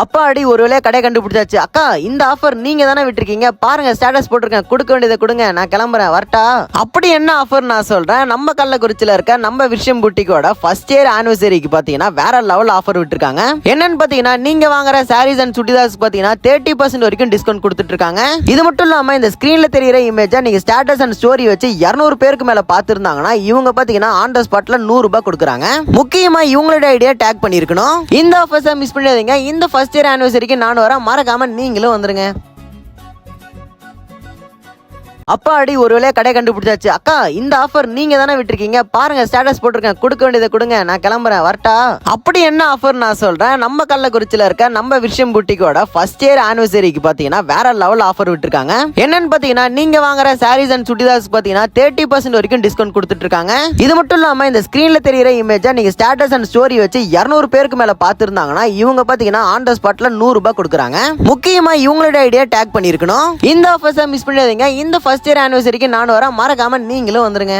அப்பாடி ஒருவேளை கடை கண்டுபிடிச்சாச்சு. அக்கா இந்த ஆஃபர் நீங்க தானே விட்டுருக்கீங்க, பாருங்க ஸ்டேட்டஸ் போட்டிருக்கேன், கொடுக்க வேண்டியதை கொடுங்க, நான் கிளம்புறேன் வரட்டா. அப்படி என்ன ஆஃபர் நான் சொல்றேன். நம்ம கள்ளக்குறிச்சியில இருக்க நம்ம விஷயம் புட்டிக்கோட ஃபர்ஸ்ட் இயர் ஆனிவர்சரிக்கு பாத்தீங்கன்னா வேற லெவல் ஆஃபர் விட்டுருக்காங்க. என்னன்னு பாத்தீங்கன்னா நீங்க வாங்குற சாரீஸ் அண்ட் சுடிதாஸ் பாத்தீங்கன்னா 30% வரைக்கும் டிஸ்கவுண்ட் கொடுத்துட்டு இருக்காங்க. இது மட்டும் இல்லாம இந்த ஸ்கிரீன்ல தெரியுற இமேஜா நீங்க ஸ்டேட்டஸ் அண்ட் ஸ்டோரி வச்சு 200 பேருக்கு மேல பாத்துருந்தாங்கன்னா இவங்க பாத்தீங்கன்னா ஆன் த ஸ்பாட்ல 100 ரூபாய் கொடுக்குறாங்க. முக்கியமா இவங்களோட ஐடியா டேக் பண்ணிருக்கணும். இந்த ஆஃபர்ஸை மிஸ் பண்ணிடாதீங்க. இந்த ஃபர்ஸ்ட் இயர் ஆனிவர்சரிக்கு நான் வரேன், மறக்காம நீங்களும் வந்துருங்க. அப்பாடி ஒருவேளை கடை கண்டுபிடிச்சாச்சு. அக்கா இந்த ஆஃபர் நீங்க தானே விட்டுருக்கீங்க, பாருங்க ஸ்டேட்டஸ் போட்டிருக்கேன், கொடுக்க வேண்டியதை கொடுங்க, நான் கிளம்புறேன் வரட்டா. அப்படி என்ன ஆஃபர் நான் சொல்றேன். நம்ம கள்ளக்குறிச்சியில இருக்க நம்ம விஷயம் புட்டிக்கோட ஃபர்ஸ்ட் இயர் ஆனிவர்சரிக்கு பாத்தீங்கன்னா வேற லெவல் ஆஃபர் விட்டுருக்காங்க. என்னன்னு பாத்தீங்கன்னா நீங்க வாங்குற சாரீஸ் அண்ட் சுடிதாஸ் பாத்தீங்கன்னா 30% வரைக்கும் டிஸ்கவுண்ட் கொடுத்துட்டு இருக்காங்க. இது மட்டும் இல்லாம இந்த ஸ்கிரீன்ல தெரியுற இமேஜா நீங்க ஸ்டேட்டஸ் அண்ட் ஸ்டோரி வச்சு 200 பேருக்கு மேல பாத்துருந்தாங்கன்னா இவங்க பாத்தீங்கன்னா ஆன் த ஸ்பாட்ல 100 ரூபாய் கொடுக்குறாங்க. முக்கியமா இவங்களோட ஐடியா டேக் பண்ணிருக்கணும். இந்த ஆஃபர்ஸை மிஸ் பண்ணிடாதீங்க. இந்த ஃபர்ஸ்ட் இயர் ஆனிவர்சரிக்கு நான் வரேன், மறக்காம நீங்களும் வந்துருங்க.